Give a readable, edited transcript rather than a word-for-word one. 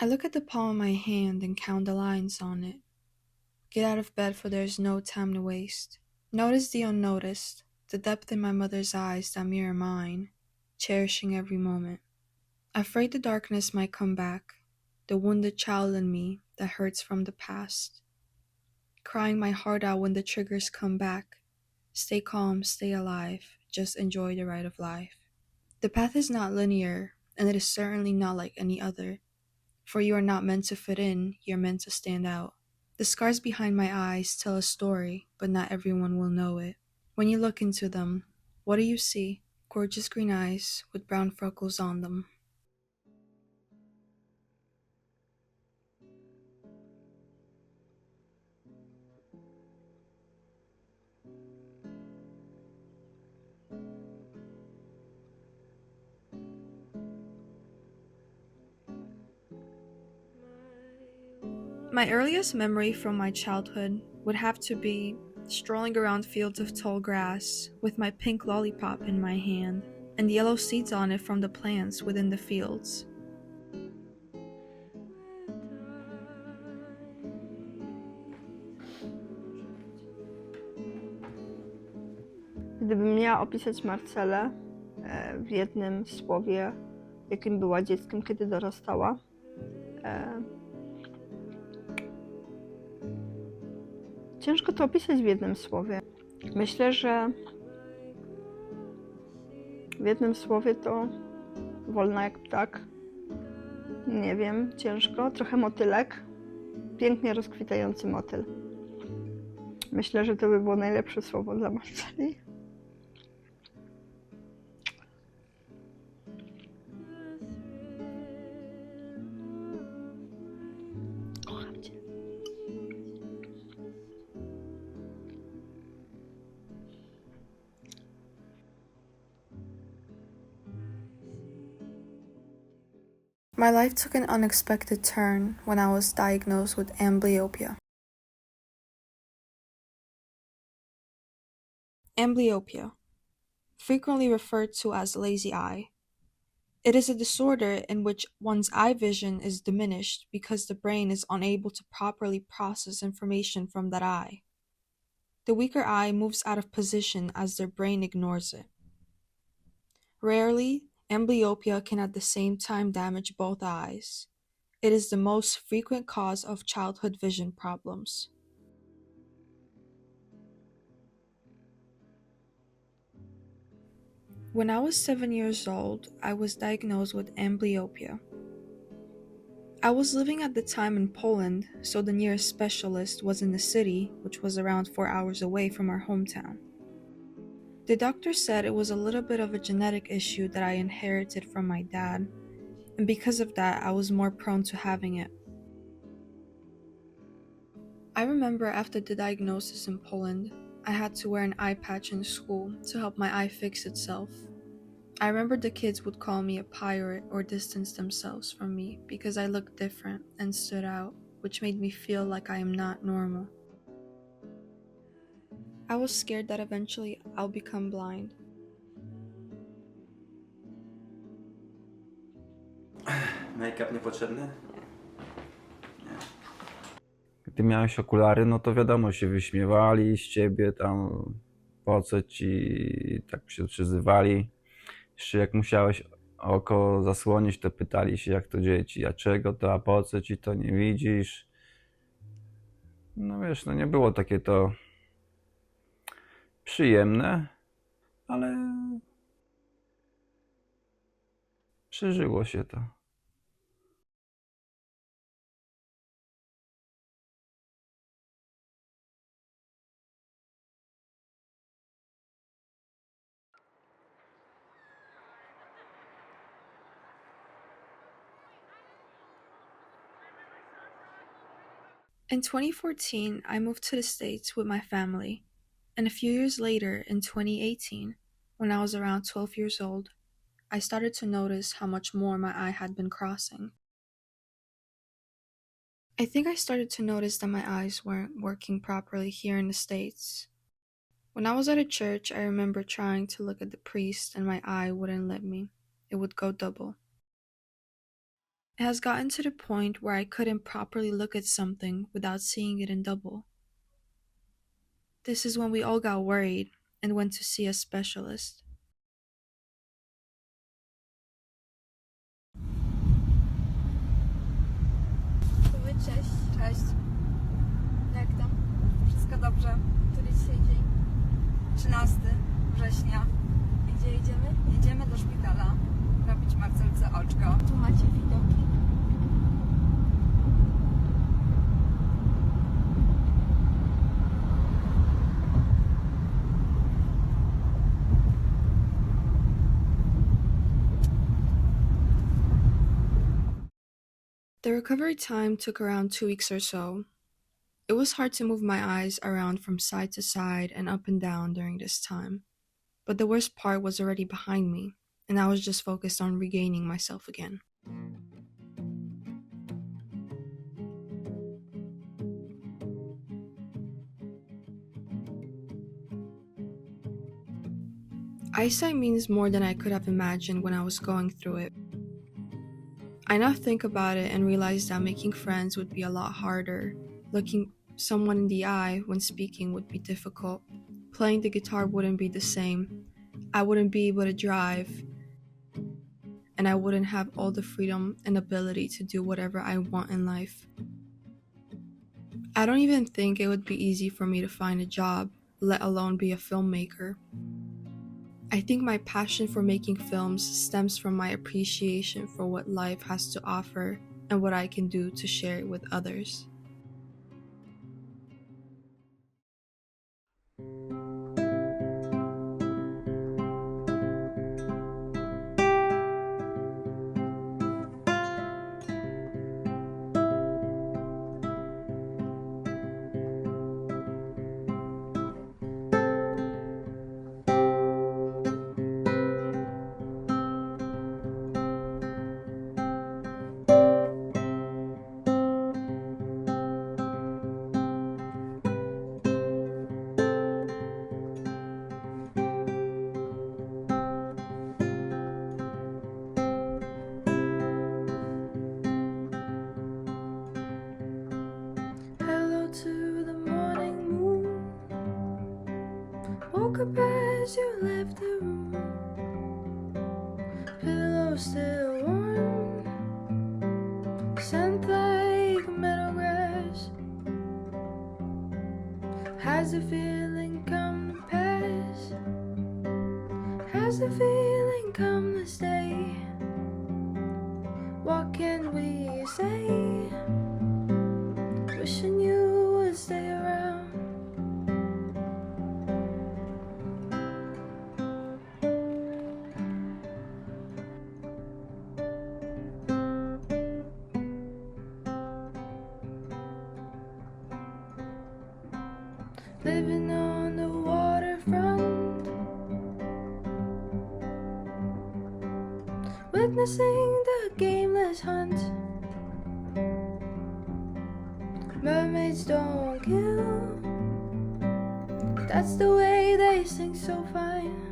I look at the palm of my hand and count the lines on it. Get out of bed, for there's no time to waste. Notice the unnoticed, the depth in my mother's eyes that mirror mine, cherishing every moment. Afraid the darkness might come back, the wounded child in me that hurts from the past. Crying my heart out when the triggers come back. Stay calm, stay alive, just enjoy the ride of life. The path is not linear, and it is certainly not like any other. For you are not meant to fit in, you're meant to stand out. The scars behind my eyes tell a story, but not everyone will know it. When you look into them, what do you see? Gorgeous green eyes with brown freckles on them. My earliest memory from my childhood would have to be strolling around fields of tall grass with my pink lollipop in my hand and the yellow seeds on it from the plants within the fields. Gdybym miała opisać Marcelę w jednym słowie, jakim była dzieckiem, kiedy dorastała, ciężko to opisać w jednym słowie. Myślę, że w jednym słowie to wolna jak ptak. Nie wiem, ciężko. Trochę motylek. Pięknie rozkwitający motyl. Myślę, że to by było najlepsze słowo dla Marceli. Kocham cię. My life took an unexpected turn when I was diagnosed with amblyopia. Amblyopia, frequently referred to as lazy eye. It is a disorder in which one's eye vision is diminished because the brain is unable to properly process information from that eye. The weaker eye moves out of position as their brain ignores it. Rarely, amblyopia can at the same time damage both eyes. It is the most frequent cause of childhood vision problems. When I was 7 years old, I was diagnosed with amblyopia. I was living at the time in Poland, so the nearest specialist was in the city, which was around 4 hours away from our hometown. The doctor said it was a little bit of a genetic issue that I inherited from my dad, and because of that, I was more prone to having it. I remember after the diagnosis in Poland, I had to wear an eye patch in school to help my eye fix itself. I remember the kids would call me a pirate or distance themselves from me because I looked different and stood out, which made me feel like I am not normal. I was scared that eventually I'll become blind. Make-up niepotrzebny? Nie. Gdy miałeś okulary, no to wiadomo, się wyśmiewali z ciebie tam, po co ci, tak się przyzywali. Jeszcze jak musiałeś oko zasłonić, to pytali się, jak to dzieci, a czego to, a po co ci to, nie widzisz? No wiesz, no nie było takie to przyjemne, ale przeżyło się to. In 2014, I moved to the States with my family, and a few years later, in 2018, when I was around 12 years old, I started to notice how much more my eye had been crossing. I think I started to notice that my eyes weren't working properly here in the States. When I was at a church, I remember trying to look at the priest and my eye wouldn't let me. It would go double. It has gotten to the point where I couldn't properly look at something without seeing it in double. This is when we all got worried and went to see a specialist. Cześć. Cześć. Jak tam? Wszystko dobrze? Który dzisiaj dzień? 13 września. I gdzie jedziemy? Jedziemy do szpitala robić Marcelce oczko. Tu macie widoki. The recovery time took around 2 weeks or so. It was hard to move my eyes around from side to side and up and down during this time. But the worst part was already behind me, and I was just focused on regaining myself again. Eyesight means more than I could have imagined when I was going through it. I now think about it and realize that making friends would be a lot harder. Looking someone in the eye when speaking would be difficult. Playing the guitar wouldn't be the same. I wouldn't be able to drive. And I wouldn't have all the freedom and ability to do whatever I want in life. I don't even think it would be easy for me to find a job, let alone be a filmmaker. I think my passion for making films stems from my appreciation for what life has to offer and what I can do to share it with others. To the morning moon, woke up as you left the room. Pillow still warm, scent like meadow grass. Has the feeling come to pass? Has the feeling come to stay? What can we say? Wishing you would stay around. Living on the waterfront, witnessing the gameless hunt. Mermaids don't kill, that's the way they sing so fine.